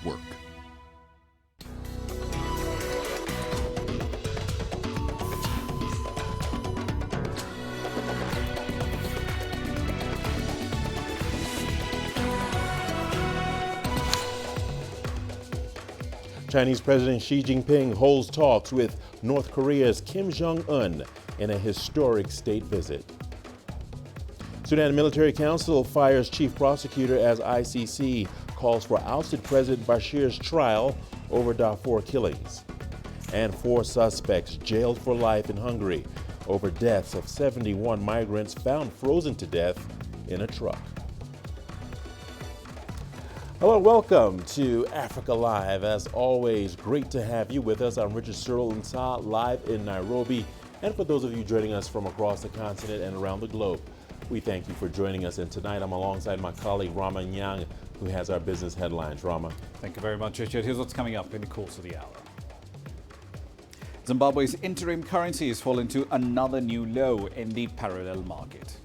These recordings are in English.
work. Chinese President Xi Jinping holds talks with North Korea's Kim Jong-un in a historic state visit. Sudan Military Council fires chief prosecutor as ICC calls for ousted President Bashir's trial over Darfur killings. And 4 suspects jailed for life in Hungary over deaths of 71 migrants found frozen to death in a truck. Hello, welcome to Africa Live. As always, great to have you with us. I'm Richard Nta, live in Nairobi. And for those of you joining us from across the continent and around the globe, we thank you for joining us. And tonight I'm alongside my colleague Rama Nyang, who has our business headlines. Rama. Thank you very much, Richard. Here's what's coming up in the course of the hour. Zimbabwe's interim currency has fallen to another new low in the parallel market.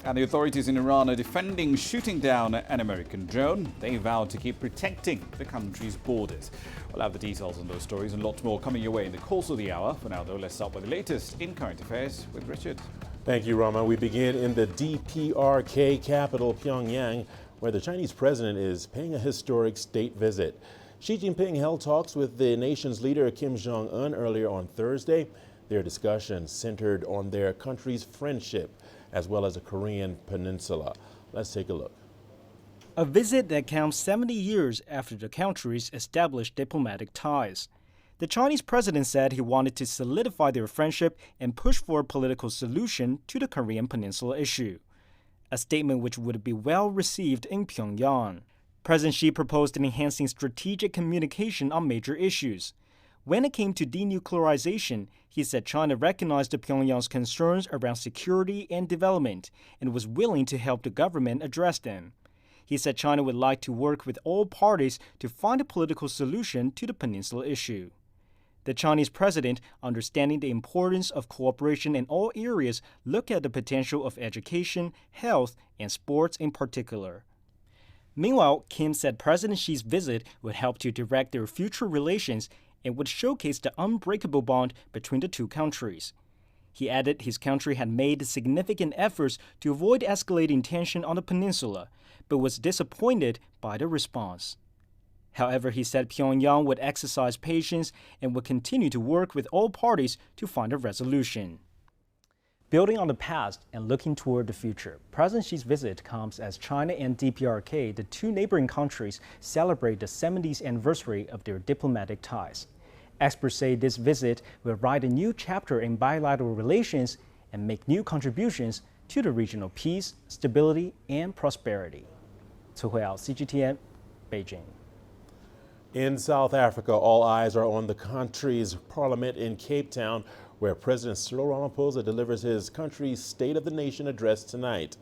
And the authorities in Iran are defending shooting down an American drone. They vowed to keep protecting the country's borders. We'll have the details on those stories and lots more coming your way in the course of the hour. For now, though, let's start with the latest in current affairs with Richard. Thank you, Rama. We begin in the DPRK capital, Pyongyang, where the Chinese president is paying a historic state visit. Xi Jinping held talks with the nation's leader, Kim Jong-un, earlier on Thursday. Their discussions centered on their country's friendship, as well as the Korean peninsula. Let's take a look. A visit that comes 70 years after the countries established diplomatic ties. The Chinese president said he wanted to solidify their friendship and push for a political solution to the Korean peninsula issue, a statement which would be well received in Pyongyang. President Xi proposed enhancing strategic communication on major issues. When it came to denuclearization, he said China recognized Pyongyang's concerns around security and development and was willing to help the government address them. He said China would like to work with all parties to find a political solution to the peninsula issue. The Chinese president, understanding the importance of cooperation in all areas, looked at the potential of education, health, and sports in particular. Meanwhile, Kim said President Xi's visit would help to direct their future relations and would showcase the unbreakable bond between the two countries. He added his country had made significant efforts to avoid escalating tension on the peninsula, but was disappointed by the response. However, he said Pyongyang would exercise patience and would continue to work with all parties to find a resolution. Building on the past and looking toward the future, President Xi's visit comes as China and DPRK, the two neighboring countries, celebrate the 70th anniversary of their diplomatic ties. Experts say this visit will write a new chapter in bilateral relations and make new contributions to the regional peace, stability, and prosperity. Cao Huiao, CGTN, Beijing. In South Africa, all eyes are on the country's parliament in Cape Town, where President Cyril Ramaphosa delivers his country's State of the Nation address tonight.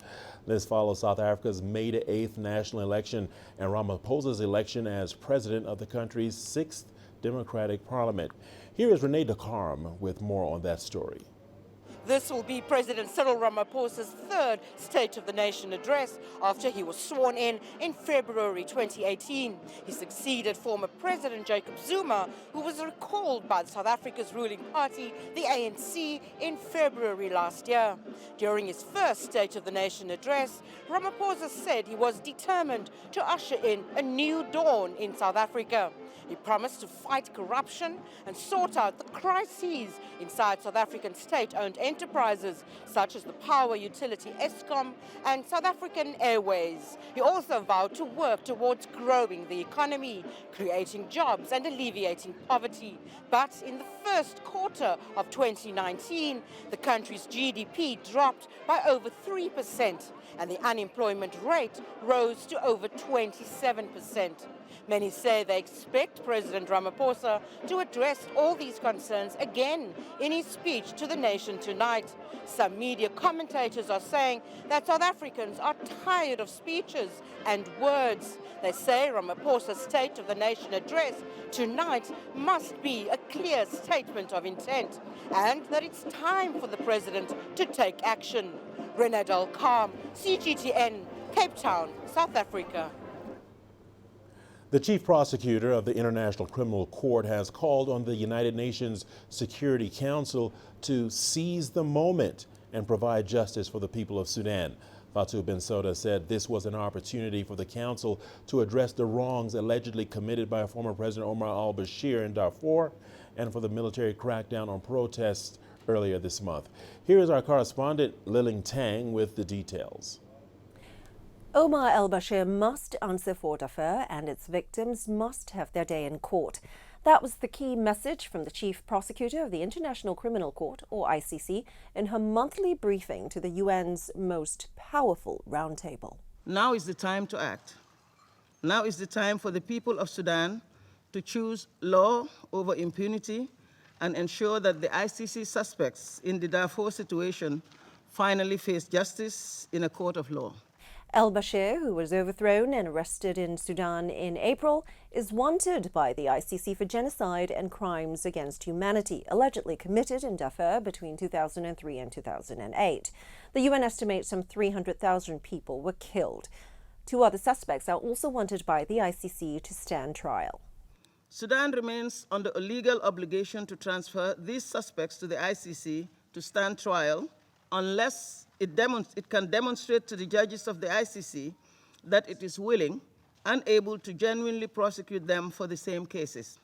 This follows South Africa's May the 8th national election and Ramaphosa's election as president of the country's 6th democratic parliament. Here is Renee DeCarme with more on that story. This will be President Cyril Ramaphosa's 3rd State of the Nation address after he was sworn in February 2018. He succeeded former President Jacob Zuma, who was recalled by South Africa's ruling party, the ANC, in February last year. During his first State of the Nation address, Ramaphosa said he was determined to usher in a new dawn in South Africa. He promised to fight corruption and sort out the crises inside South African state-owned enterprises, such as the power utility ESCOM and South African Airways. He also vowed to work towards growing the economy, creating jobs and alleviating poverty. But in the first quarter of 2019, the country's GDP dropped by over 3%, and the unemployment rate rose to over 27%. Many say they expect President Ramaphosa to address all these concerns again in his speech to the nation tonight. Some media commentators are saying that South Africans are tired of speeches and words. They say Ramaphosa's State of the Nation address tonight must be a clear statement of intent and that it's time for the president to take action. Renee DeCarme, CGTN, Cape Town, South Africa. The chief prosecutor of the International Criminal Court has called on the United Nations Security Council to seize the moment and provide justice for the people of Sudan. Fatou Bensouda said this was an opportunity for the council to address the wrongs allegedly committed by former President Omar al-Bashir in Darfur and for the military crackdown on protests earlier this month. Here is our correspondent Lilling Tang with the details. Omar al-Bashir must answer for Darfur and its victims must have their day in court. That was the key message from the chief prosecutor of the International Criminal Court, or ICC, in her monthly briefing to the UN's most powerful roundtable. Now is the time to act. Now is the time for the people of Sudan to choose law over impunity and ensure that the ICC suspects in the Darfur situation finally face justice in a court of law. Al-Bashir, who was overthrown and arrested in Sudan in April, is wanted by the ICC for genocide and crimes against humanity, allegedly committed in Darfur between 2003 and 2008. The UN estimates some 300,000 people were killed. 2 other suspects are also wanted by the ICC to stand trial. Sudan remains under a legal obligation to transfer these suspects to the ICC to stand trial unless it can demonstrate to the judges of the ICC that it is willing and able to genuinely prosecute them for the same cases.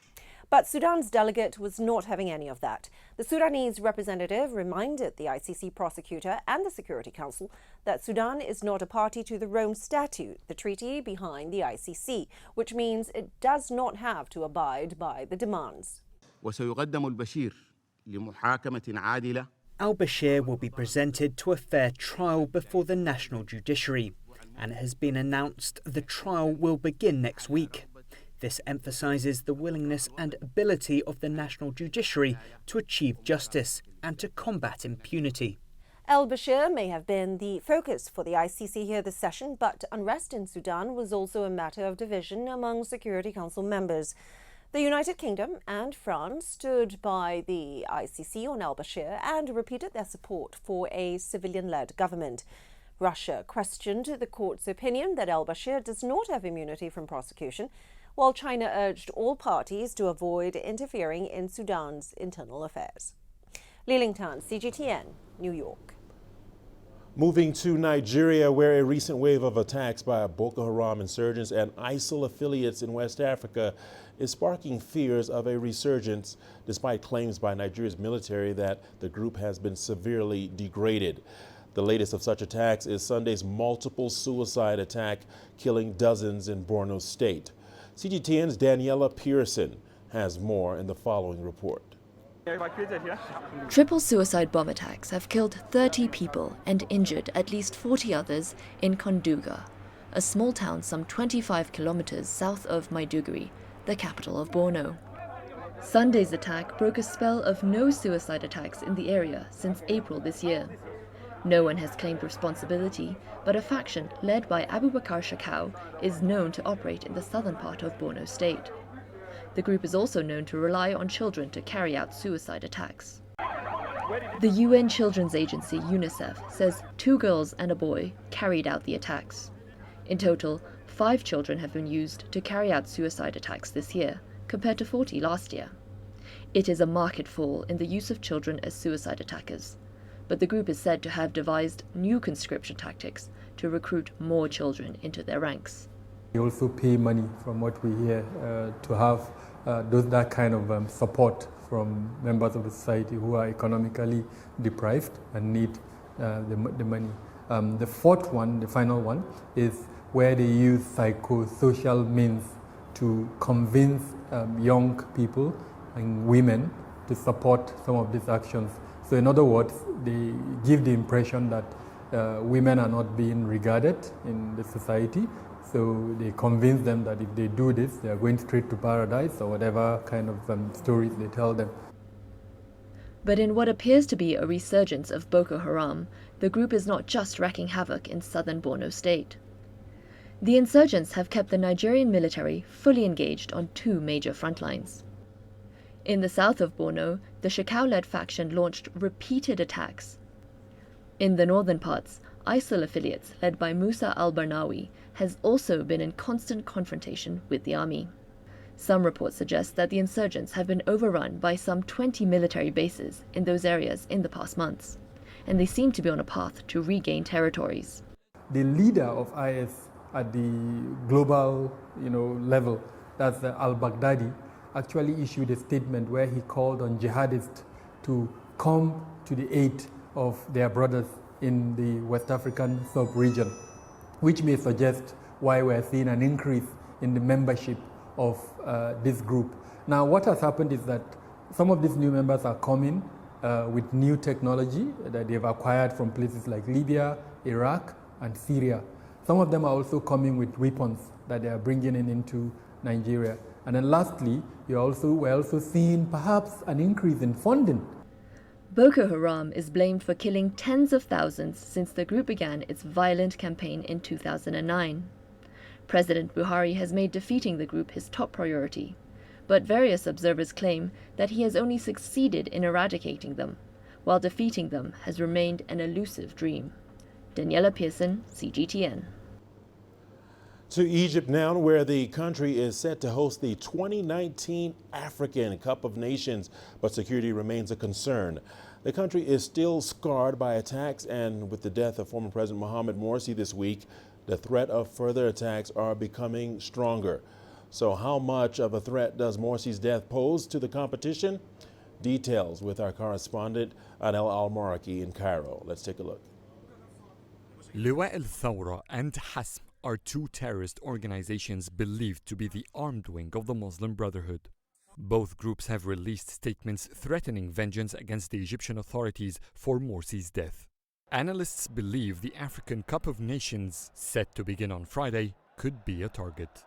But Sudan's delegate was not having any of that. The Sudanese representative reminded the ICC prosecutor and the Security Council that Sudan is not a party to the Rome Statute, the treaty behind the ICC, which means it does not have to abide by the demands. وسيقدم البشير لمحاكمة عادلة. Al-Bashir will be presented to a fair trial before the national judiciary, and it has been announced the trial will begin next week. This emphasises the willingness and ability of the national judiciary to achieve justice and to combat impunity. Al-Bashir may have been the focus for the ICC here this session, but unrest in Sudan was also a matter of division among Security Council members. The United Kingdom and France stood by the ICC on al-Bashir and repeated their support for a civilian-led government. Russia questioned the court's opinion that al-Bashir does not have immunity from prosecution, while China urged all parties to avoid interfering in Sudan's internal affairs. Lilling Tang, CGTN, New York. Moving to Nigeria, where a recent wave of attacks by Boko Haram insurgents and ISIL affiliates in West Africa is sparking fears of a resurgence, despite claims by Nigeria's military that the group has been severely degraded. The latest of such attacks is Sunday's multiple suicide attack, killing dozens in Borno State. CGTN's Daniela Pearson has more in the following report. Triple suicide bomb attacks have killed 30 people and injured at least 40 others in Konduga, a small town some 25 kilometers south of Maiduguri, the capital of Borno. Sunday's attack broke a spell of no suicide attacks in the area since April this year. No one has claimed responsibility, but a faction led by Abubakar Shekau is known to operate in the southern part of Borno State. The group is also known to rely on children to carry out suicide attacks. The UN Children's Agency, UNICEF, says 2 girls and a boy carried out the attacks. In total, 5 children have been used to carry out suicide attacks this year, compared to 40 last year. It is a marked fall in the use of children as suicide attackers, but the group is said to have devised new conscription tactics to recruit more children into their ranks. We also pay money, from what we hear, to have that kind of support from members of the society who are economically deprived and need the money. The fourth one, the final one, is where they use psychosocial means to convince young people and women to support some of these actions. So in other words, they give the impression that women are not being regarded in the society. So they convince them that if they do this, they are going straight to paradise, or whatever kind of stories they tell them. But in what appears to be a resurgence of Boko Haram, the group is not just wreaking havoc in southern Borno State. The insurgents have kept the Nigerian military fully engaged on 2 major front lines. In the south of Borno, the Shekau-led faction launched repeated attacks. In the northern parts, ISIL affiliates led by Musa al-Barnawi has also been in constant confrontation with the army. Some reports suggest that the insurgents have been overrun by some 20 military bases in those areas in the past months, and they seem to be on a path to regain territories. The leader of IS at the global level, that's al-Baghdadi, actually issued a statement where he called on jihadists to come to the aid of their brothers in the West African sub-region, which may suggest why we're seeing an increase in the membership of this group. Now, what has happened is that some of these new members are coming with new technology that they've acquired from places like Libya, Iraq, and Syria. Some of them are also coming with weapons that they are bringing into Nigeria. And then lastly, we're also seeing perhaps an increase in funding. Boko Haram is blamed for killing tens of thousands since the group began its violent campaign in 2009. President Buhari has made defeating the group his top priority, but various observers claim that he has only succeeded in eradicating them, while defeating them has remained an elusive dream. Daniela Pearson, CGTN. To Egypt now, where the country is set to host the 2019 African Cup of Nations, but security remains a concern. The country is still scarred by attacks, and with the death of former President Mohamed Morsi this week, the threat of further attacks are becoming stronger. So how much of a threat does Morsi's death pose to the competition? Details with our correspondent Adel Al-Maraki in Cairo. Let's take a look. Liwa al-Thawra and Hasm are two terrorist organizations believed to be the armed wing of the Muslim Brotherhood. Both groups have released statements threatening vengeance against the Egyptian authorities for Morsi's death. Analysts believe the African Cup of Nations, set to begin on Friday, could be a target.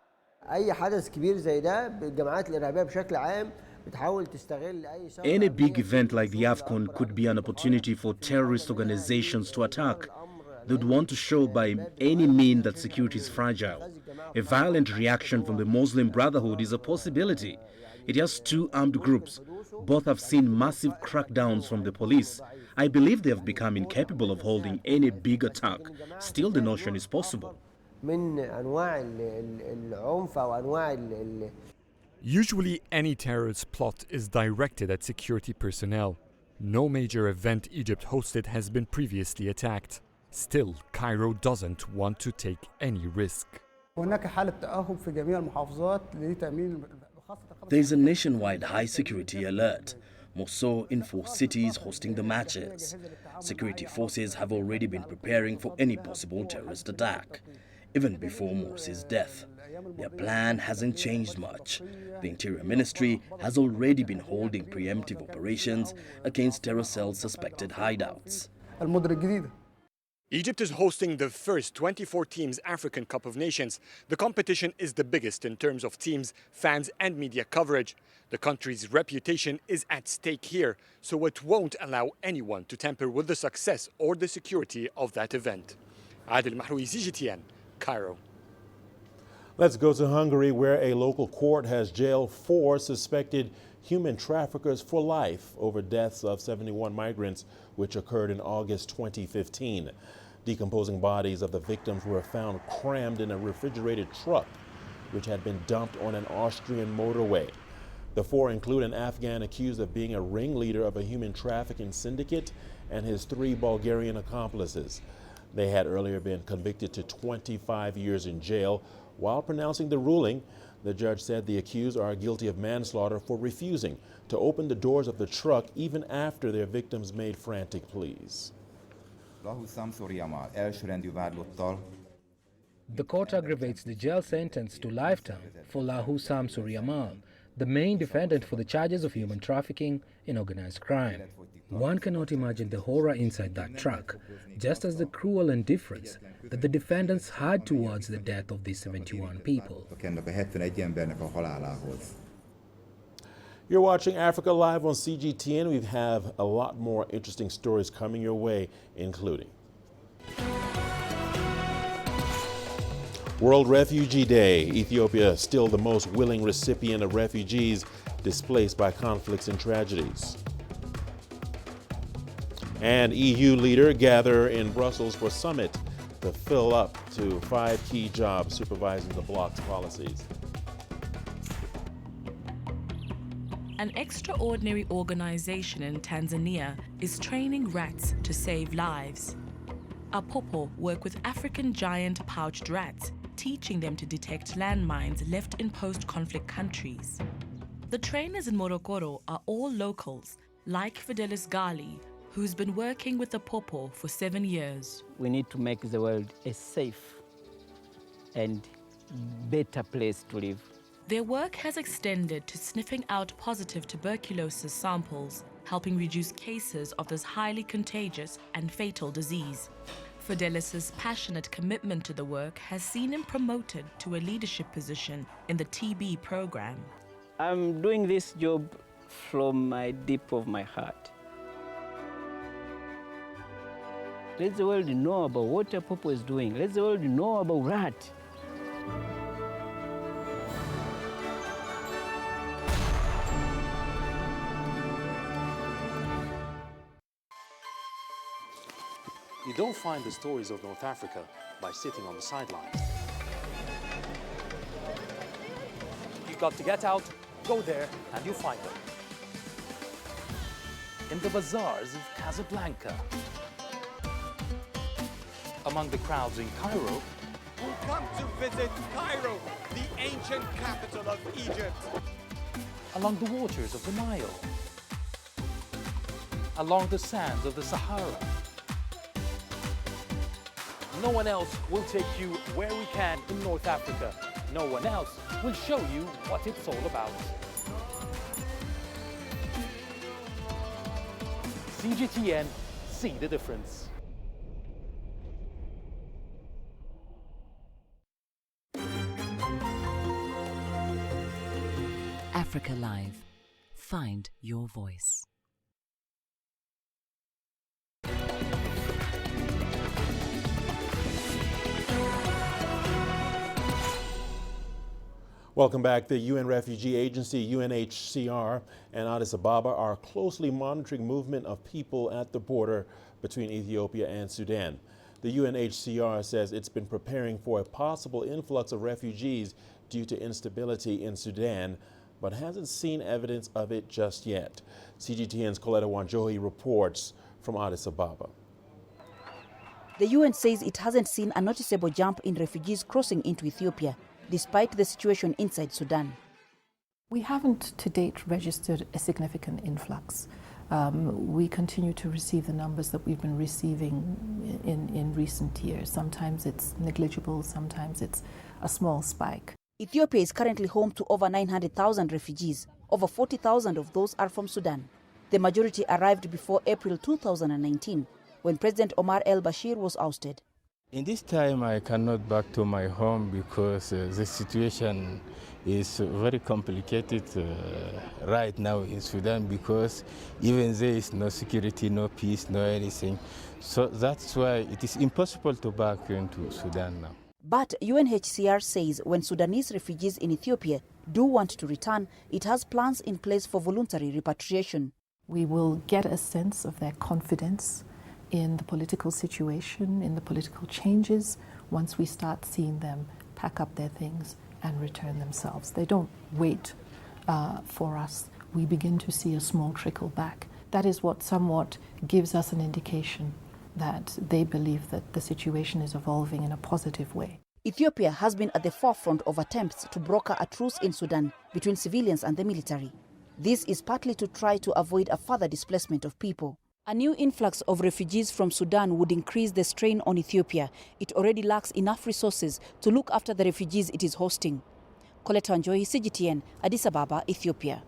Any big event like the AFCON could be an opportunity for terrorist organizations to attack. They'd want to show by any means that security is fragile. A violent reaction from the Muslim Brotherhood is a possibility. It has two armed groups. Both have seen massive crackdowns from the police. I believe they have become incapable of holding any big attack. Still, the notion is possible. Usually, any terrorist plot is directed at security personnel. No major event Egypt hosted has been previously attacked. Still, Cairo doesn't want to take any risk. There is a nationwide high security alert, more so in 4 cities hosting the matches. Security forces have already been preparing for any possible terrorist attack, even before Morsi's death. Their plan hasn't changed much. The Interior Ministry has already been holding preemptive operations against terror cells' suspected hideouts. Egypt is hosting the first 24 teams African Cup of Nations. The competition is the biggest in terms of teams, fans and media coverage. The country's reputation is at stake here, so it won't allow anyone to tamper with the success or the security of that event. Adel Mahroui, CGTN, Cairo. Let's go to Hungary, where a local court has jailed 4 suspected human traffickers for life over deaths of 71 migrants, which occurred in August 2015. Decomposing bodies of the victims were found crammed in a refrigerated truck, which had been dumped on an Austrian motorway. The 4 include an Afghan accused of being a ringleader of a human trafficking syndicate and his 3 Bulgarian accomplices. They had earlier been convicted to 25 years in jail. While pronouncing the ruling, the judge said the accused are guilty of manslaughter for refusing to open the doors of the truck even after their victims made frantic pleas. The court aggravates the jail sentence to lifetime for Lahu Samsur Yamal, the main defendant for the charges of human trafficking in organized crime. One cannot imagine the horror inside that truck, just as the cruel indifference that the defendants had towards the death of these 71 people. You're watching Africa Live on CGTN. We have a lot more interesting stories coming your way, including World Refugee Day. Ethiopia still the most willing recipient of refugees displaced by conflicts and tragedies. And EU leaders gather in Brussels for summit to fill up to 5 key jobs supervising the bloc's policies. An extraordinary organization in Tanzania is training rats to save lives. Apopo work with African giant pouched rats, teaching them to detect landmines left in post-conflict countries. The trainers in Morogoro are all locals, like Fidelis Gali, who's been working with Apopo for 7 years. We need to make the world a safe and better place to live. Their work has extended to sniffing out positive tuberculosis samples, helping reduce cases of this highly contagious and fatal disease. Fidelis's passionate commitment to the work has seen him promoted to a leadership position in the TB program. I'm doing this job from my deep of my heart. Let the world know about what Apopo is doing. Let the world know about rat. You don't find the stories of North Africa by sitting on the sidelines. You've got to get out, go there, and you'll find them. In the bazaars of Casablanca, among the crowds in Cairo, who come to visit Cairo, the ancient capital of Egypt. Along the waters of the Nile, along the sands of the Sahara. No one else will take you where we can in North Africa. No one else will show you what it's all about. CGTN, see the difference. Africa Live. Find your voice. Welcome back. The UN Refugee Agency, UNHCR, and Addis Ababa are closely monitoring movement of people at the border between Ethiopia and Sudan. The UNHCR says it's been preparing for a possible influx of refugees due to instability in Sudan, but hasn't seen evidence of it just yet. CGTN's Coletta Wanjohi reports from Addis Ababa. The UN says it hasn't seen a noticeable jump in refugees crossing into Ethiopia, despite the situation inside Sudan. We haven't to date registered a significant influx. We continue to receive the numbers that we've been receiving in recent years. Sometimes it's negligible, sometimes it's a small spike. Ethiopia is currently home to over 900,000 refugees. Over 40,000 of those are from Sudan. The majority arrived before April 2019, when President Omar el-Bashir was ousted. In this time, I cannot back to my home because the situation is very complicated right now in Sudan, because even there is no security, no peace, no anything. So that's why it is impossible to back into Sudan now. But UNHCR says when Sudanese refugees in Ethiopia do want to return, it has plans in place for voluntary repatriation. We will get a sense of their confidence in the political situation, in the political changes, once we start seeing them pack up their things and return themselves. They don't wait for us. We begin to see a small trickle back. That is what somewhat gives us an indication that they believe that the situation is evolving in a positive way. Ethiopia has been at the forefront of attempts to broker a truce in Sudan between civilians and the military. This is partly to try to avoid a further displacement of people. A new influx of refugees from Sudan would increase the strain on Ethiopia. It already lacks enough resources to look after the refugees it is hosting. Coletta Wanjohi, CGTN, Addis Ababa, Ethiopia.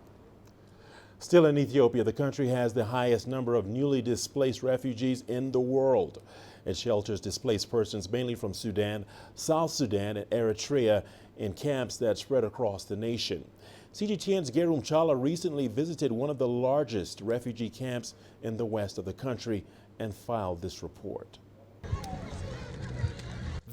Still in Ethiopia, the country has the highest number of newly displaced refugees in the world. It shelters displaced persons mainly from Sudan, South Sudan, and Eritrea in camps that spread across the nation. CGTN's Gerum Chala recently visited one of the largest refugee camps in the west of the country and filed this report.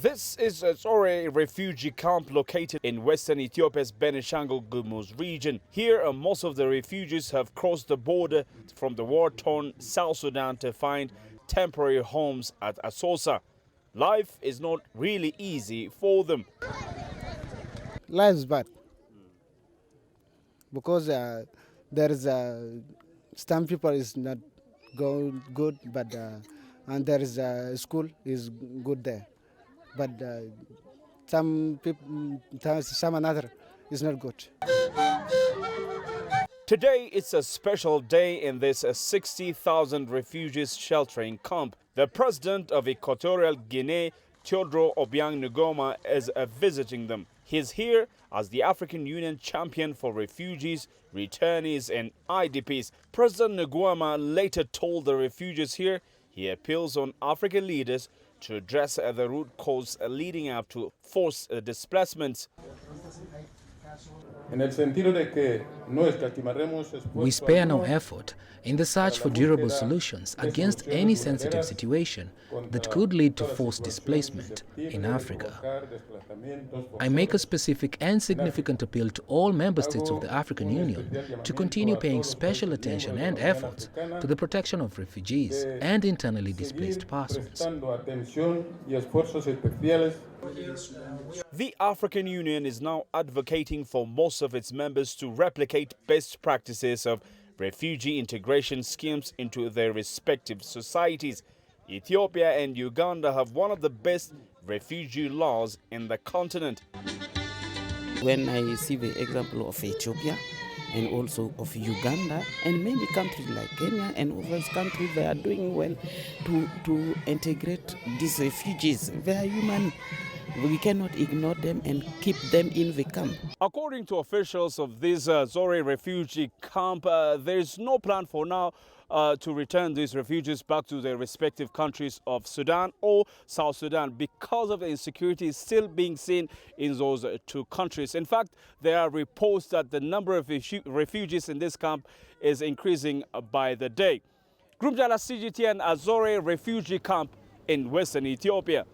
This is a Zore refugee camp located in western Ethiopia's Benishangul Gumuz region. Here, most of the refugees have crossed the border from the war-torn South Sudan to find temporary homes at Asosa. Life is not really easy for them. Life is bad because there is some people is not going good, but and there is a school is good there. But some people, some another is not good. Today it's a special day in this 60,000 refugees sheltering camp. The president of Equatorial Guinea, Teodoro Obiang Nguema, is visiting them. He's here as the African Union champion for refugees, returnees and IDPs. President Nguema later told the refugees here he appeals on African leaders to address the root cause leading up to forced displacements. We spare no effort in the search for durable solutions against any sensitive situation that could lead to forced displacement in Africa. I make a specific and significant appeal to all member states of the African Union to continue paying special attention and efforts to the protection of refugees and internally displaced persons. The African Union is now advocating for most of its members to replicate best practices of refugee integration schemes into their respective societies. Ethiopia and Uganda have one of the best refugee laws in the continent. When I see the example of Ethiopia and also of Uganda and many countries like Kenya and other countries, they are doing well to integrate these refugees. They are human. We cannot ignore them and keep them in the camp. According to officials of this Zore refugee camp, there is no plan for now to return these refugees back to their respective countries of Sudan or South Sudan because of the insecurity still being seen in those two countries. In fact, there are reports that the number of refugees in this camp is increasing by the day. Grumjala CGTN Azore refugee camp in western Ethiopia.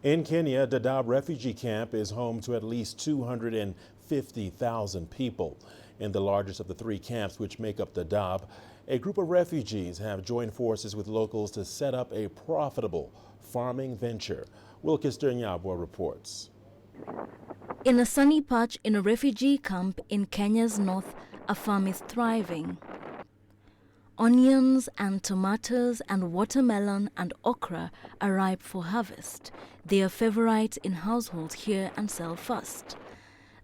In Kenya, Dadaab refugee camp is home to at least 250,000 people. In the largest of the three camps which make up Dadaab, a group of refugees have joined forces with locals to set up a profitable farming venture. Wilkester Nyabwa reports. In a sunny patch in a refugee camp in Kenya's north, a farm is thriving. Onions and tomatoes and watermelon and okra are ripe for harvest. They are favorites in households here and sell fast.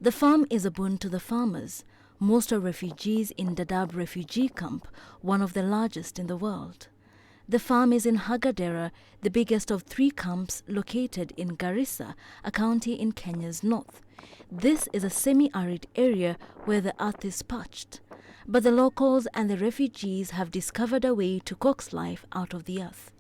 The farm is a boon to the farmers. Most are refugees in Dadaab refugee camp, one of the largest in the world. The farm is in Hagadera, the biggest of three camps located in Garissa, a county in Kenya's north. This is a semi-arid area where the earth is parched. But the locals and the refugees have discovered a way to coax life out of the earth.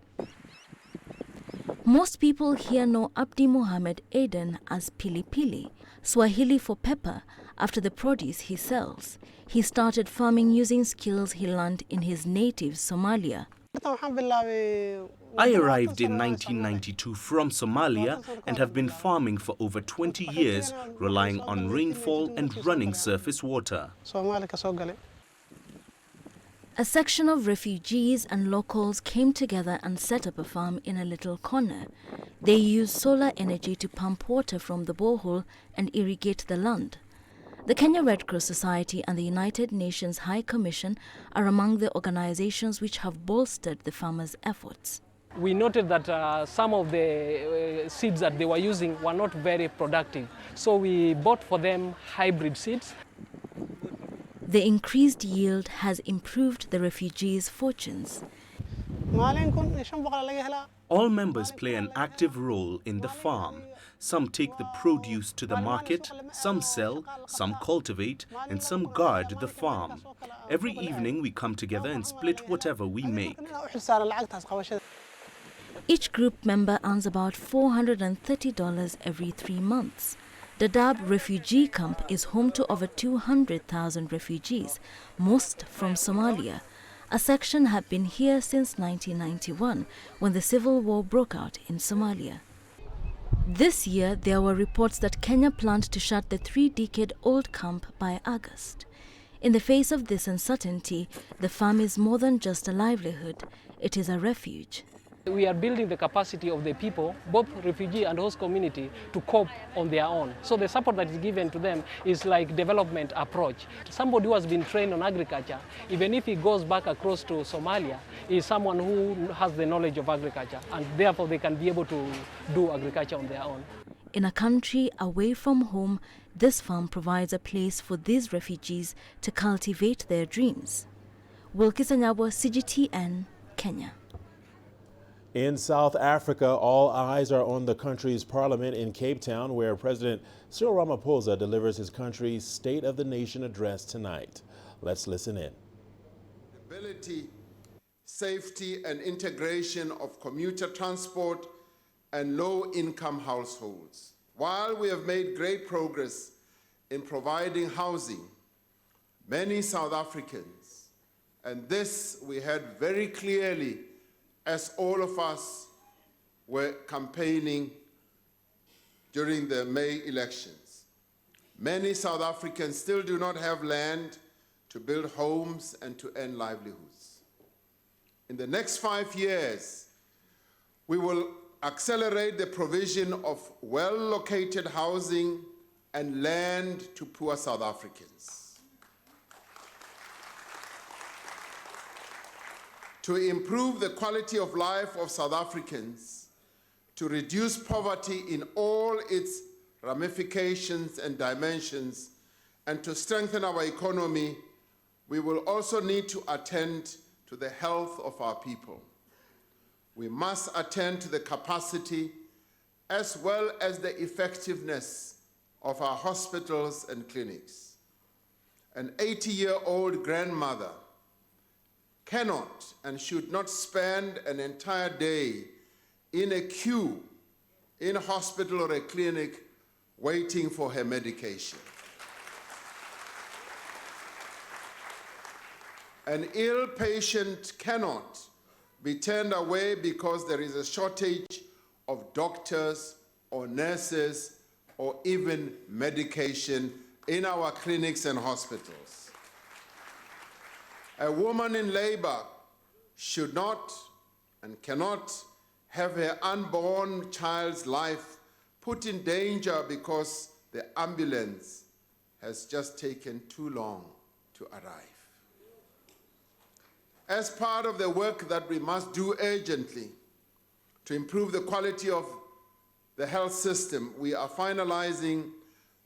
Most people here know Abdi Mohammed Aden as Pili Pili, Swahili for pepper, after the produce he sells. He started farming using skills he learned in his native Somalia. I arrived in 1992 from Somalia and have been farming for over 20 years, relying on rainfall and running surface water. A section of refugees and locals came together and set up a farm in a little corner. They use solar energy to pump water from the borehole and irrigate the land. The Kenya Red Cross Society and the United Nations High Commission are among the organizations which have bolstered the farmers' efforts. We noted that some of the seeds that they were using were not very productive, so we bought for them hybrid seeds. The increased yield has improved the refugees' fortunes. All members play an active role in the farm. Some take the produce to the market, some sell, some cultivate, and some guard the farm. Every evening we come together and split whatever we make. Each group member earns about $430 every 3 months. Dadaab refugee camp is home to over 200,000 refugees, most from Somalia. A section had been here since 1991, when the civil war broke out in Somalia. This year, there were reports that Kenya planned to shut the 3-decade-old camp by August. In the face of this uncertainty, the farm is more than just a livelihood, it is a refuge. We are building the capacity of the people, both refugee and host community, to cope on their own. So the support that is given to them is like development approach. Somebody who has been trained on agriculture, even if he goes back across to Somalia, is someone who has the knowledge of agriculture, and therefore they can be able to do agriculture on their own. In a country away from home, this farm provides a place for these refugees to cultivate their dreams. Wilkis Anyabwa, CGTN, Kenya. In South Africa, all eyes are on the country's parliament in Cape Town, where President Cyril Ramaphosa delivers his country's State of the Nation address tonight. Let's listen in. Stability, safety, and integration of commuter transport and low-income households. While we have made great progress in providing housing, many South Africans, and this we heard very clearly as all of us were campaigning during the May elections. Many South Africans still do not have land to build homes and to earn livelihoods. In the next 5 years, we will accelerate the provision of well-located housing and land to poor South Africans. To improve the quality of life of South Africans, to reduce poverty in all its ramifications and dimensions, and to strengthen our economy, we will also need to attend to the health of our people. We must attend to the capacity as well as the effectiveness of our hospitals and clinics. An 80-year-old grandmother cannot and should not spend an entire day in a queue in a hospital or a clinic waiting for her medication. An ill patient cannot be turned away because there is a shortage of doctors or nurses or even medication in our clinics and hospitals. A woman in labor should not and cannot have her unborn child's life put in danger because the ambulance has just taken too long to arrive. As part of the work that we must do urgently to improve the quality of the health system, we are finalizing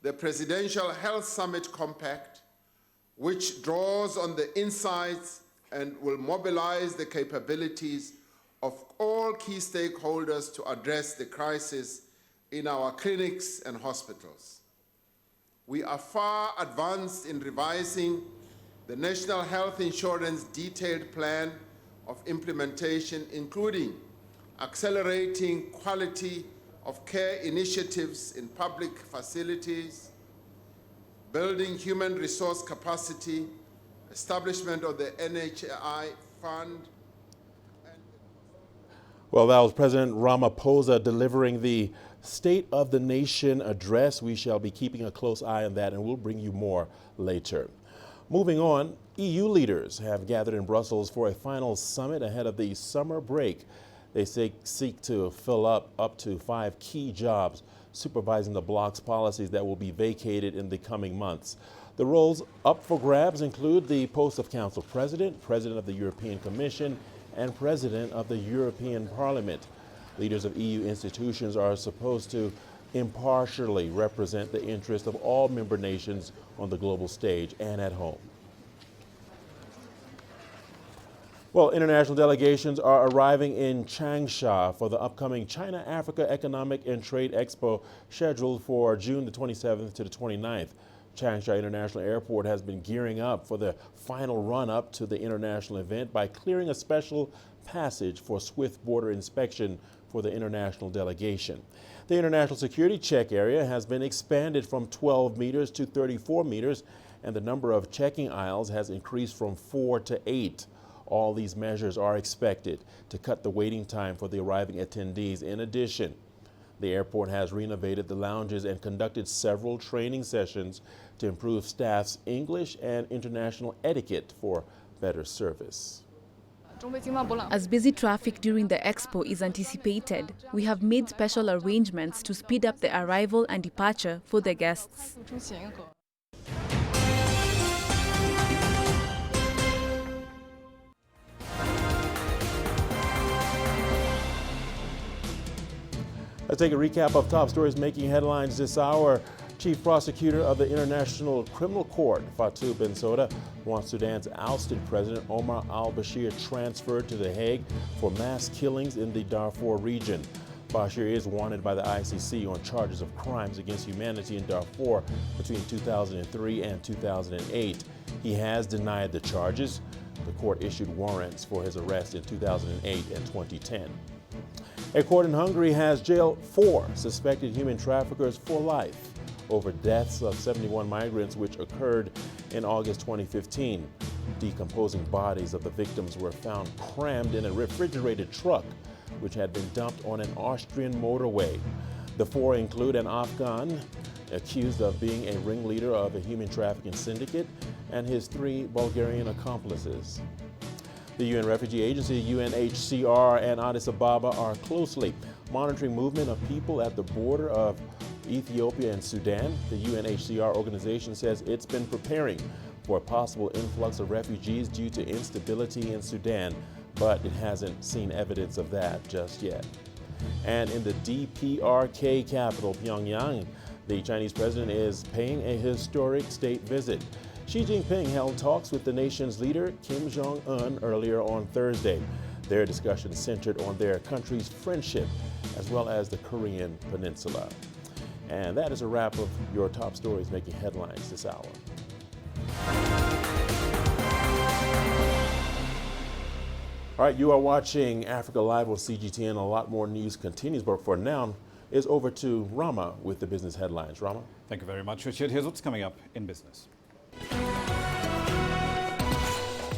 the Presidential Health Summit Compact, which draws on the insights and will mobilize the capabilities of all key stakeholders to address the crisis in our clinics and hospitals. We are far advanced in revising the National Health Insurance Detailed Plan of Implementation, including accelerating quality of care initiatives in public facilities, building human resource capacity, establishment of the NHI fund. Well, that was President Ramaphosa delivering the State of the Nation address. We shall be keeping a close eye on that, and we'll bring you more later. Moving on, EU leaders have gathered in Brussels for a final summit ahead of the summer break. They seek to fill up to 5 key jobs supervising the bloc's policies that will be vacated in the coming months. The roles up for grabs include the post of Council President, President of the European Commission, and President of the European Parliament. Leaders of EU institutions are supposed to impartially represent the interests of all member nations on the global stage and at home. Well, international delegations are arriving in Changsha for the upcoming China-Africa Economic and Trade Expo scheduled for June the 27th to the 29th. Changsha International Airport has been gearing up for the final run-up to the international event by clearing a special passage for swift border inspection for the international delegation. The international security check area has been expanded from 12 meters to 34 meters, and the number of checking aisles has increased from 4 to 8. All these measures are expected to cut the waiting time for the arriving attendees. In addition, The airport has renovated the lounges and conducted several training sessions to improve staff's English and international etiquette for better service. As busy traffic during the expo is anticipated, we have made special arrangements to speed up the arrival and departure for the guests. Let's take a recap of top stories making headlines this hour. Chief Prosecutor of the International Criminal Court, Fatou Bensouda, wants Sudan's ousted President Omar al-Bashir transferred to The Hague for mass killings in the Darfur region. Bashir is wanted by the ICC on charges of crimes against humanity in Darfur between 2003 and 2008. He has denied the charges. The court issued warrants for his arrest in 2008 and 2010. A court in Hungary has jailed 4 suspected human traffickers for life over deaths of 71 migrants which occurred in August 2015. Decomposing bodies of the victims were found crammed in a refrigerated truck which had been dumped on an Austrian motorway. The 4 include an Afghan accused of being a ringleader of a human trafficking syndicate and his 3 Bulgarian accomplices. The UN Refugee Agency, UNHCR, and Addis Ababa are closely monitoring movement of people at the border of Ethiopia and Sudan. The UNHCR organization says it's been preparing for a possible influx of refugees due to instability in Sudan, but it hasn't seen evidence of that just yet. And in the DPRK capital, Pyongyang, the Chinese president is paying a historic state visit. Xi Jinping held talks with the nation's leader, Kim Jong-un, earlier on Thursday. Their discussion centered on their country's friendship as well as the Korean Peninsula. And that is a wrap of your top stories making headlines this hour. All right, you are watching Africa Live on CGTN. A lot more news continues, but for now, it's over to Rama with the business headlines. Rama? Thank you very much, Richard. Here's what's coming up in business.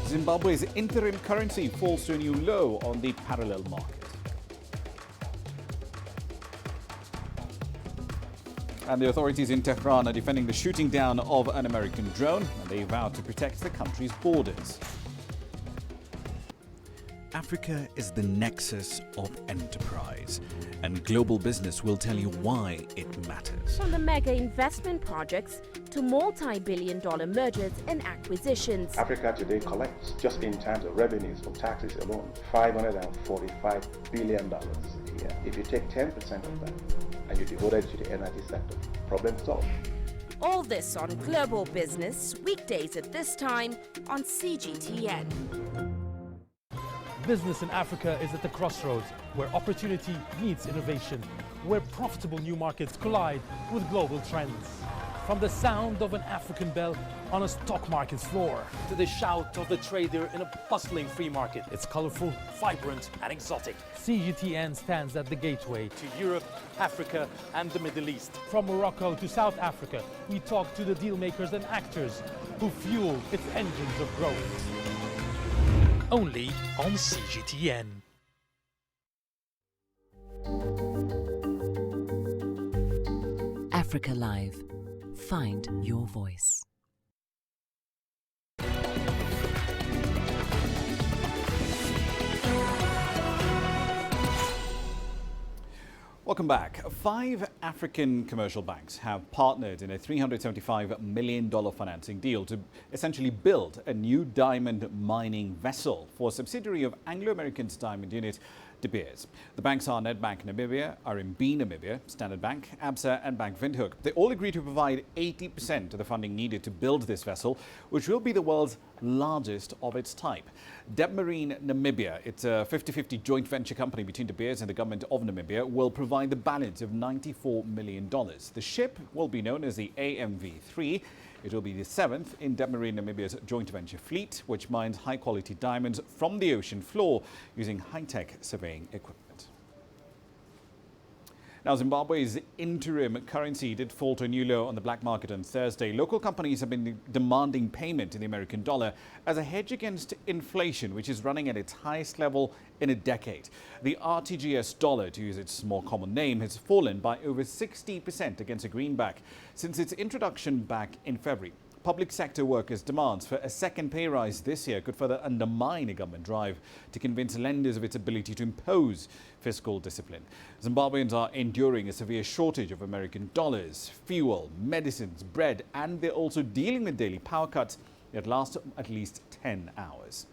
Zimbabwe's interim currency falls to a new low on the parallel market. And the authorities in Tehran are defending the shooting down of an American drone, and they vow to protect the country's borders. Africa is the nexus of enterprise, and global business will tell you why it matters. From the mega investment projects to multi-billion-dollar mergers and acquisitions. Africa today collects, just in terms of revenues from taxes alone, $545 billion a year. If you take 10% of that and you devote it to the energy sector, problem solved. All this on Global Business, weekdays at this time on CGTN. Business in Africa is at the crossroads, where opportunity meets innovation, where profitable new markets collide with global trends. From the sound of an African bell on a stock market's floor, to the shout of the trader in a bustling free market. It's colorful, vibrant, and exotic. CGTN stands at the gateway to Europe, Africa, and the Middle East. From Morocco to South Africa, we talk to the deal makers and actors who fuel its engines of growth. Only on CGTN. Africa Live. Find your voice. Welcome back. 5 African commercial banks have partnered in a $375 million financing deal to essentially build a new diamond mining vessel for a subsidiary of Anglo-American's diamond unit, De Beers. The banks are Nedbank Namibia, RMB Namibia, Standard Bank, ABSA and Bank Windhoek. They all agreed to provide 80% of the funding needed to build this vessel, which will be the world's largest of its type. Debmarine Namibia, it's a 50-50 joint venture company between De Beers and the government of Namibia, will provide the balance of $94 million. The ship will be known as the AMV3. It will be the 7th in Debmarine Namibia's joint venture fleet, which mines high-quality diamonds from the ocean floor using high-tech surveying equipment. Now, Zimbabwe's interim currency did fall to a new low on the black market on Thursday. Local companies have been demanding payment in the American dollar as a hedge against inflation, which is running at its highest level in a decade. The RTGS dollar, to use its more common name, has fallen by over 60% against a greenback since its introduction back in February. Public sector workers' demands for a second pay rise this year could further undermine a government drive to convince lenders of its ability to impose fiscal discipline. Zimbabweans are enduring a severe shortage of American dollars, fuel, medicines, bread, and they're also dealing with daily power cuts that last at least 10 hours.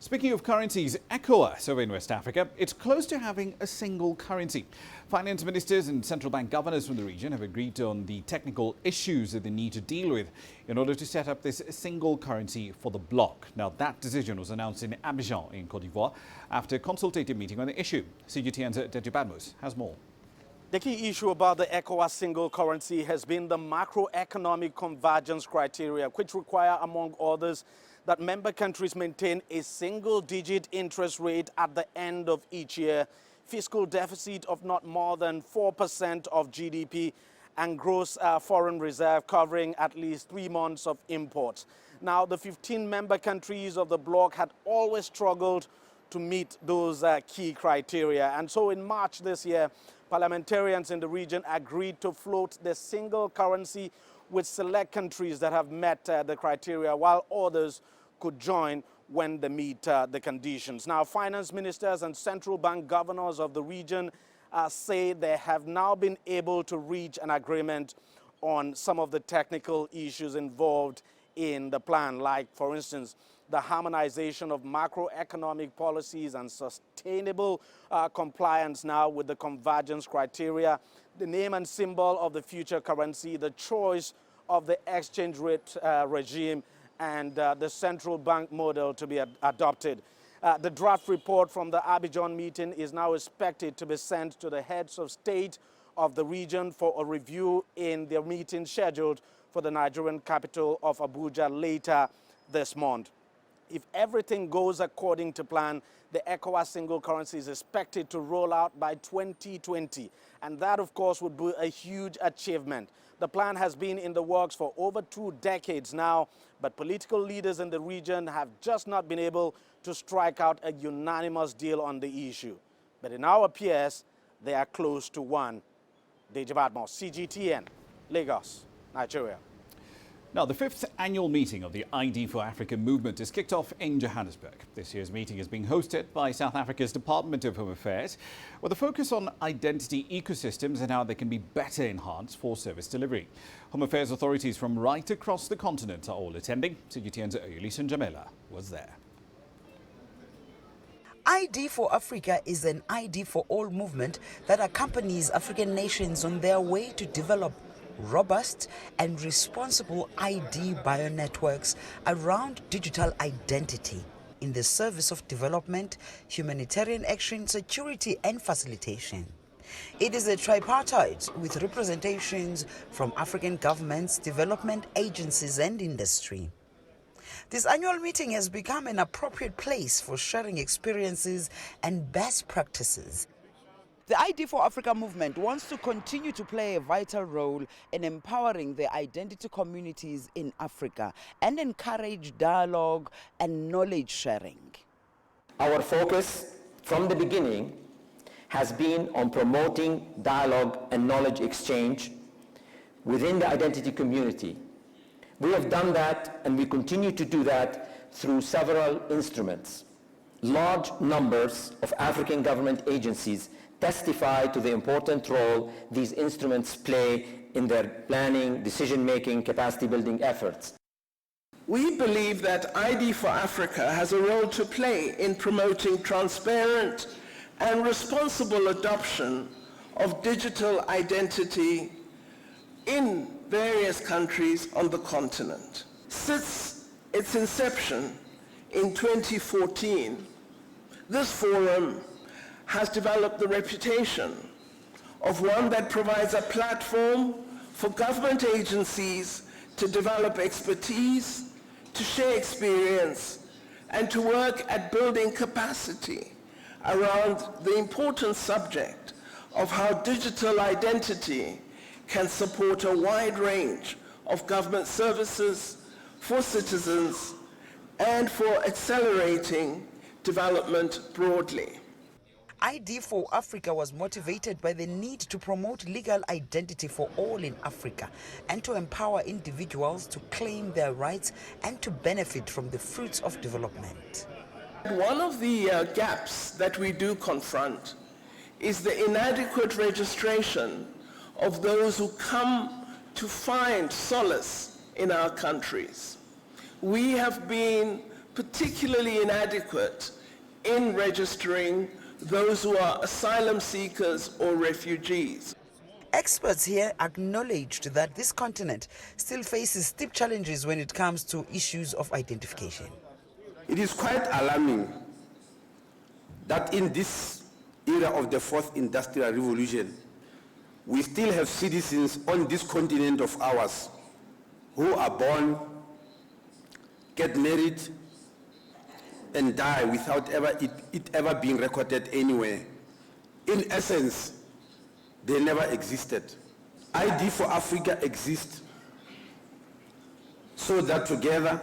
Speaking of currencies, ECOWAS over in West Africa, it's close to having a single currency. Finance ministers and central bank governors from the region have agreed on the technical issues that they need to deal with in order to set up this single currency for the bloc. Now, that decision was announced in Abidjan in Cote d'Ivoire after a consultative meeting on the issue. CGTN's Deji Badmus has more. The key issue about the ECOWAS single currency has been the macroeconomic convergence criteria, which require, among others, that member countries maintain a single-digit interest rate at the end of each year, fiscal deficit of not more than 4% of GDP, and gross foreign reserve covering at least 3 months of imports. Now, the 15 member countries of the bloc had always struggled to meet those key criteria. And so in March this year, parliamentarians in the region agreed to float the single currency with select countries that have met the criteria, while others could join when they meet the conditions. Now, finance ministers and central bank governors of the region say they have now been able to reach an agreement on some of the technical issues involved in the plan, like, for instance, the harmonization of macroeconomic policies and sustainable compliance now with the convergence criteria, the name and symbol of the future currency, the choice of the exchange rate regime, and the central bank model to be adopted. The draft report from the Abidjan meeting is now expected to be sent to the heads of state of the region for a review in their meeting scheduled for the Nigerian capital of Abuja later this month. If everything goes according to plan, the ECOWAS single currency is expected to roll out by 2020. And that, of course, would be a huge achievement. The plan has been in the works for over 2 decades now, but political leaders in the region have just not been able to strike out a unanimous deal on the issue. But it now appears they are close to one. Deji Badmus, CGTN, Lagos, Nigeria. Now, the 5th annual meeting of the ID for Africa movement is kicked off in Johannesburg. This year's meeting is being hosted by South Africa's Department of Home Affairs, with a focus on identity ecosystems and how they can be better enhanced for service delivery. Home Affairs authorities from right across the continent are all attending. CGTN's Oyulisa Njamela was there. ID for Africa is an ID for all movement that accompanies African nations on their way to develop robust and responsible ID bionetworks around digital identity in the service of development, humanitarian action, security and facilitation. It is a tripartite with representations from African governments, development agencies and industry. This annual meeting has become an appropriate place for sharing experiences and best practices. The ID for Africa movement wants to continue to play a vital role in empowering the identity communities in Africa and encourage dialogue and knowledge sharing. Our focus from the beginning has been on promoting dialogue and knowledge exchange within the identity community. We have done that and we continue to do that through several instruments. Large numbers of African government agencies testify to the important role these instruments play in their planning, decision-making, capacity-building efforts. We believe that ID for Africa has a role to play in promoting transparent and responsible adoption of digital identity in various countries on the continent. Since its inception in 2014, this forum has developed the reputation of one that provides a platform for government agencies to develop expertise, to share experience, and to work at building capacity around the important subject of how digital identity can support a wide range of government services for citizens and for accelerating development broadly. ID for Africa was motivated by the need to promote legal identity for all in Africa and to empower individuals to claim their rights and to benefit from the fruits of development. One of the gaps that we do confront is the inadequate registration of those who come to find solace in our countries. We have been particularly inadequate in registering those who are asylum seekers or refugees. Experts here acknowledged that this continent still faces steep challenges when it comes to issues of identification. It is quite alarming that in this era of the fourth industrial revolution, we still have citizens on this continent of ours who are born, get married, and die without it ever being recorded anywhere. In essence, they never existed. ID for Africa exists so that together,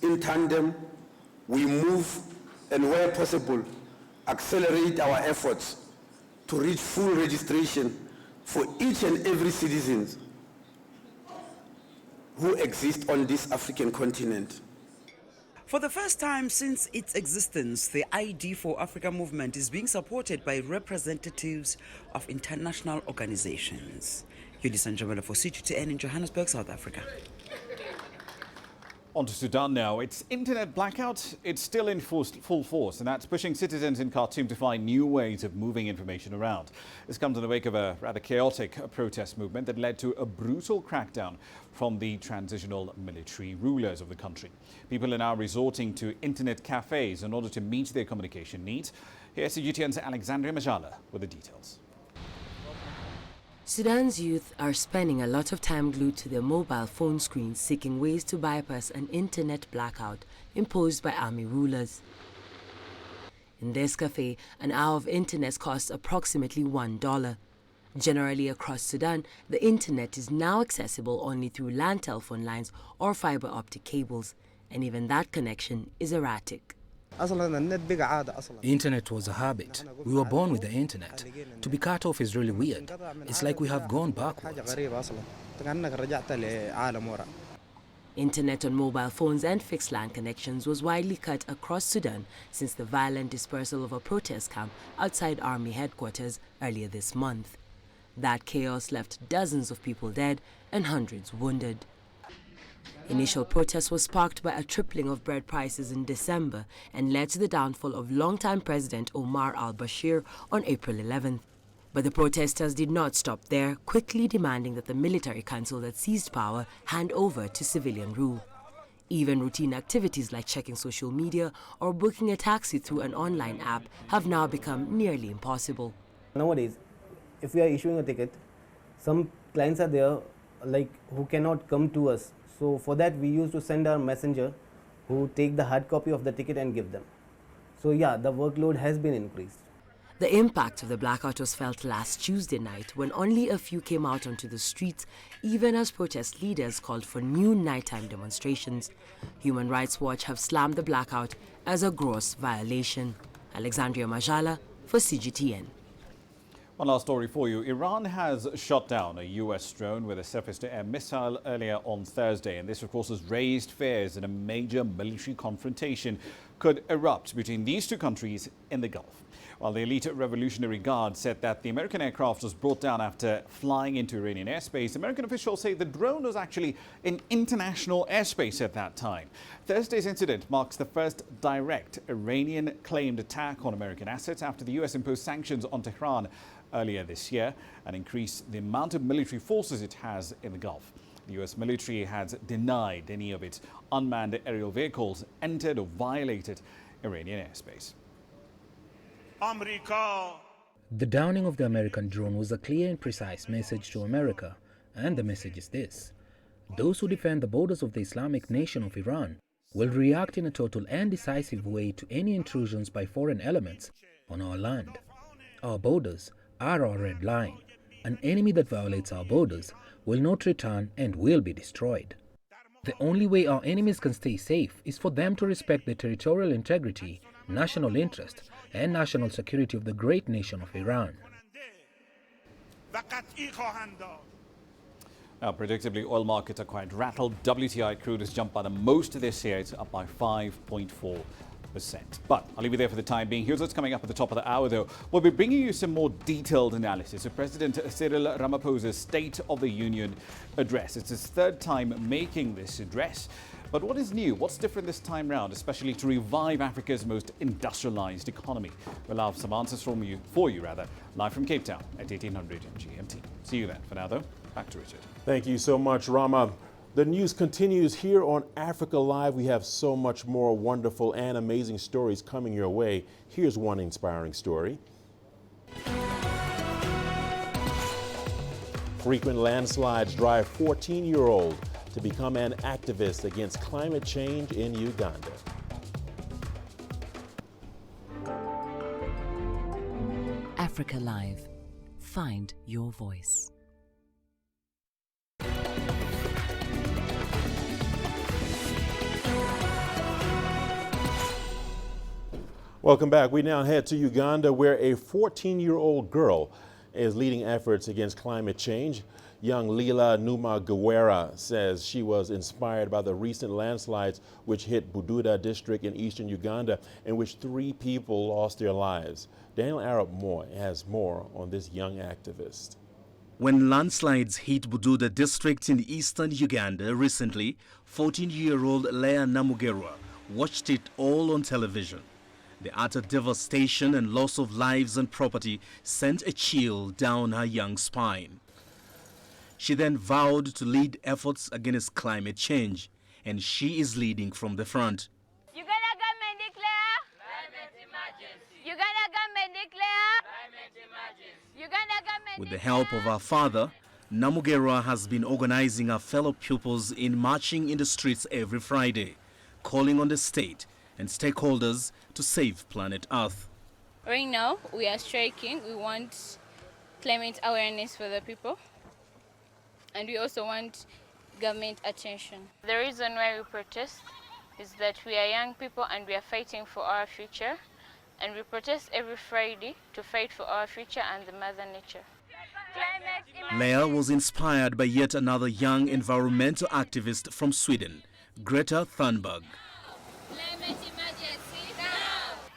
in tandem, we move and where possible, accelerate our efforts to reach full registration for each and every citizen who exists on this African continent. For the first time since its existence, the ID for Africa movement is being supported by representatives of international organizations. Yudis Njamela for CGTN in Johannesburg, South Africa. On to Sudan now. Its internet blackout, it's still in full force, and that's pushing citizens in Khartoum to find new ways of moving information around. This comes in the wake of a rather chaotic protest movement that led to a brutal crackdown from the transitional military rulers of the country. People are now resorting to internet cafes in order to meet their communication needs. Here's CGTN's Alexandria Majala with the details. Sudan's youth are spending a lot of time glued to their mobile phone screens seeking ways to bypass an internet blackout imposed by army rulers. In this cafe, an hour of internet costs approximately $1. Generally across Sudan, the internet is now accessible only through land telephone lines or fiber optic cables, and even that connection is erratic. Internet was a habit. We were born with the internet. To be cut off is really weird. It's like we have gone backwards. Internet on mobile phones and fixed line connections was widely cut across Sudan since the violent dispersal of a protest camp outside army headquarters earlier this month. That chaos left dozens of people dead and hundreds wounded. Initial protest was sparked by a tripling of bread prices in December and led to the downfall of longtime President Omar al-Bashir on April 11th. But the protesters did not stop there, quickly demanding that the military council that seized power hand over to civilian rule. Even routine activities like checking social media or booking a taxi through an online app have now become nearly impossible. Nowadays, if we are issuing a ticket, some clients are there who cannot come to us. So for that we used to send our messenger who take the hard copy of the ticket and give them. So yeah, the workload has been increased. The impact of the blackout was felt last Tuesday night when only a few came out onto the streets, even as protest leaders called for new nighttime demonstrations. Human Rights Watch have slammed the blackout as a gross violation. Alexandria Majala for CGTN. One last story for you. Iran has shot down a US drone with a surface-to-air missile earlier on Thursday, and this, of course, has raised fears that a major military confrontation could erupt between these two countries in the Gulf. While the elite Revolutionary Guard said that the American aircraft was brought down after flying into Iranian airspace, American officials say the drone was actually in international airspace at that time. Thursday's incident marks the first direct Iranian-claimed attack on American assets after the US imposed sanctions on Tehran earlier this year and increased the amount of military forces it has in the Gulf. The US military has denied any of its unmanned aerial vehicles entered or violated Iranian airspace. The downing of the American drone was a clear and precise message to America, and the message is this: those who defend the borders of the Islamic nation of Iran will react in a total and decisive way to any intrusions by foreign elements on our land. Our borders are our red line. An enemy that violates our borders will not return and will be destroyed. The only way our enemies can stay safe is for them to respect the territorial integrity, national interest, and national security of the great nation of Iran. Now, predictably, oil markets are quite rattled. WTI crude has jumped by the most this year. It's up by 5.4%. But I'll leave you there for the time being. Here's what's coming up at the top of the hour, though. We'll be bringing you some more detailed analysis of President Cyril Ramaphosa's State of the Union address. It's his third time making this address. But what is new? What's different this time round, especially to revive Africa's most industrialized economy? We'll have some answers for you, live from Cape Town at 1800 GMT. See you then. For now, though, back to Richard. Thank you so much, Rama. The news continues here on Africa Live. We have so much more wonderful and amazing stories coming your way. Here's one inspiring story. Frequent landslides drive 14-year-old to become an activist against climate change in Uganda. Africa Live. Find your voice. Welcome back. We now head to Uganda, where a 14-year-old girl is leading efforts against climate change. Young Lila Numa-Gawera says she was inspired by the recent landslides which hit Bududa district in eastern Uganda, in which 3 people lost their lives. Daniel Arab Moore has more on this young activist. When landslides hit Bududa district in eastern Uganda recently, 14-year-old Leah Namugera watched it all on television. The utter devastation and loss of lives and property sent a chill down her young spine. She then vowed to lead efforts against climate change, and she is leading from the front. Uganda government declare climate emergency. Uganda government declare climate emergency. Uganda government. With the help of her father, Namugera has been organizing her fellow pupils in marching in the streets every Friday, calling on the state and stakeholders to save planet Earth. Right now, we are striking. We want climate awareness for the people. And we also want government attention. The reason why we protest is that we are young people and we are fighting for our future. And we protest every Friday to fight for our future and the Mother Nature. Leah was inspired by yet another young environmental activist from Sweden, Greta Thunberg.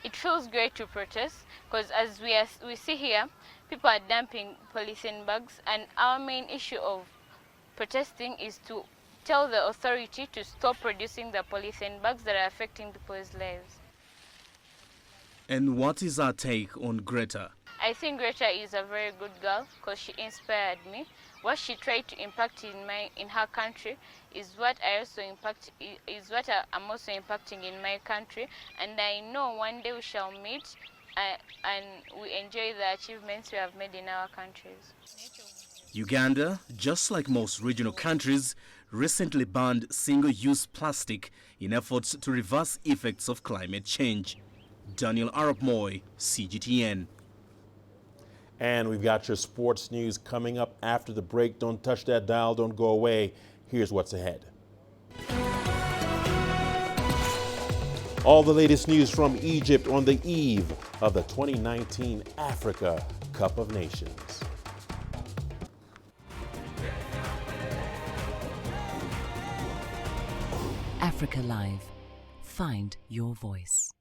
It feels great to protest because as we see here, people are dumping polythene bags, and our main issue of protesting is to tell the authority to stop producing the polythene bags that are affecting people's lives. And what is our take on Greta? I think Greta is a very good girl because she inspired me. What she tried to impact in her country is what I'm also impacting in my country, and I know one day we shall meet and we enjoy the achievements we have made in our countries. Uganda, just like most regional countries, recently banned single-use plastic in efforts to reverse effects of climate change. Daniel Arab Moy, CGTN. And we've got your sports news coming up after the break. Don't touch that dial, don't go away. Here's what's ahead. All the latest news from Egypt on the eve of the 2019 Africa Cup of Nations. Africa Live. Find your voice.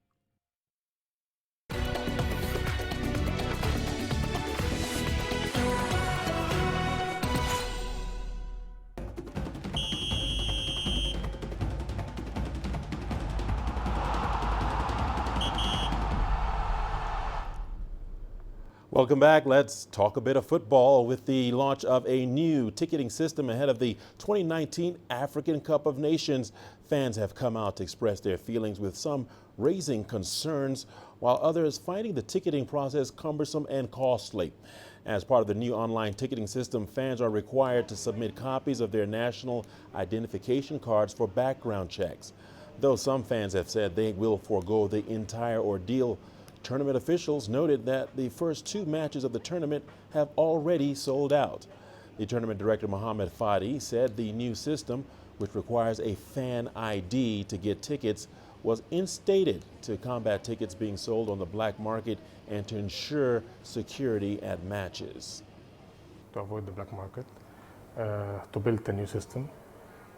Welcome back. Let's talk a bit of football with the launch of a new ticketing system ahead of the 2019 African Cup of Nations. Fans have come out to express their feelings, with some raising concerns, while others finding the ticketing process cumbersome and costly. As part of the new online ticketing system, fans are required to submit copies of their national identification cards for background checks. Though some fans have said they will forego the entire ordeal, Tournament officials noted that the first 2 matches of the tournament have already sold out. The tournament director, Mohammed Fadi, said the new system, which requires a fan ID to get tickets, was instated to combat tickets being sold on the black market and to ensure security at matches. To avoid the black market, to build a new system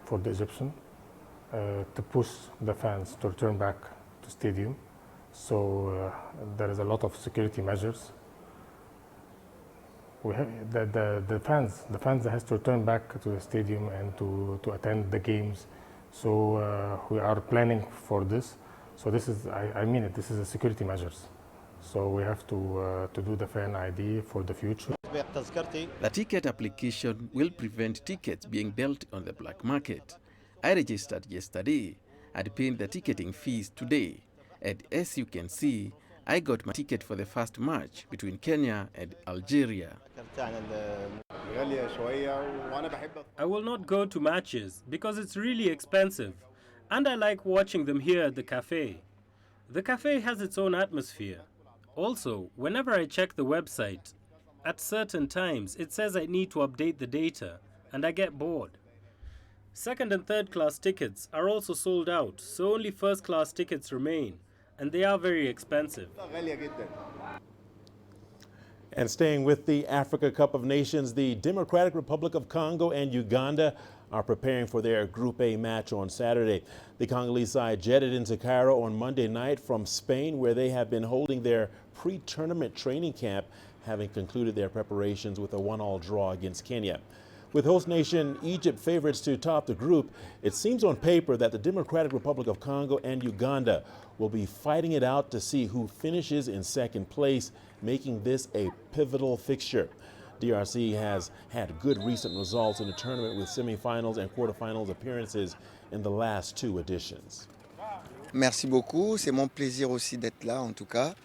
for the Egyptian, to push the fans to return back to stadium. So there is a lot of security measures. We have the fans has to return back to the stadium and to attend the games. So we are planning for this. So this is, I mean it, this is a security measures. So we have to do the fan ID for the future. The ticket application will prevent tickets being built on the black market. I registered yesterday. I'd paid the ticketing fees today. And as you can see, I got my ticket for the first match between Kenya and Algeria. I will not go to matches because it's really expensive, and I like watching them here at the cafe. The cafe has its own atmosphere. Also, whenever I check the website, at certain times it says I need to update the data, and I get bored. Second and third class tickets are also sold out, so only first class tickets remain, and they are very expensive. And staying with the Africa Cup of Nations, the Democratic Republic of Congo and Uganda are preparing for their Group A match on Saturday. The Congolese side jetted into Cairo on Monday night from Spain, where they have been holding their pre-tournament training camp, having concluded their preparations with a 1-1 draw against Kenya. With host nation Egypt favorites to top the group, it seems on paper that the Democratic Republic of Congo and Uganda will be fighting it out to see who finishes in second place, making this a pivotal fixture. DRC has had good recent results in the tournament with semifinals and quarterfinals appearances in the last 2 editions. Merci beaucoup, c'est mon plaisir aussi d'être là en tout cas.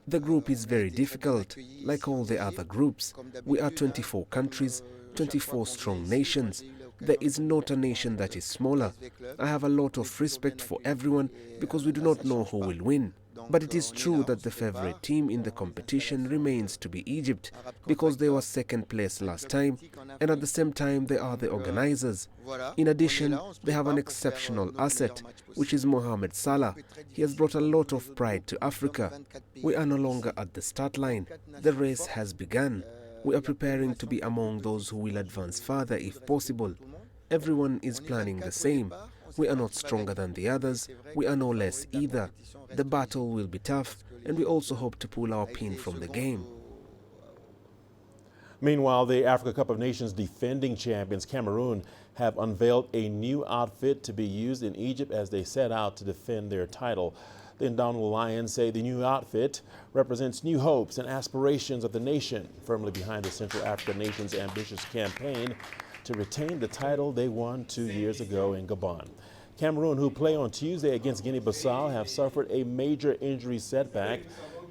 The group is very difficult, like all the other groups. We are 24 countries, 24 strong nations. There is not a nation that is smaller. I have a lot of respect for everyone because we do not know who will win. But it is true that the favorite team in the competition remains to be Egypt because they were second place last time, and at the same time they are the organizers. In addition, they have an exceptional asset, which is Mohamed Salah. He has brought a lot of pride to Africa. We are no longer at the start line. The race has begun. We are preparing to be among those who will advance further if possible. Everyone is planning the same. We are not stronger than the others. We are no less either. The battle will be tough, and we also hope to pull our pin from the game. Meanwhile, the Africa Cup of Nations defending champions Cameroon have unveiled a new outfit to be used in Egypt as they set out to defend their title. The Indomitable Lions say the new outfit represents new hopes and aspirations of the nation, firmly behind the Central African nation's ambitious campaign to retain the title they won 2 years ago in Gabon. Cameroon, who play on Tuesday against Guinea-Bissau, have suffered a major injury setback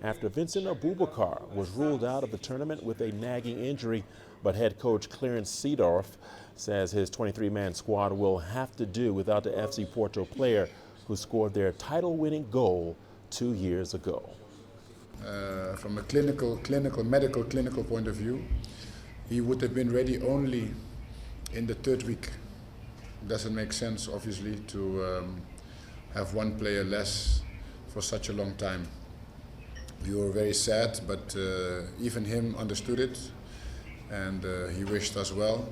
after Vincent Aboubakar was ruled out of the tournament with a nagging injury, but head coach Clarence Seedorf says his 23-man squad will have to do without the FC Porto player who scored their title-winning goal 2 years ago. From a medical point of view, he would have been ready only in the 3rd week. Doesn't make sense, obviously, to have one player less for such a long time. We were very sad, but even him understood it, and he wished us well.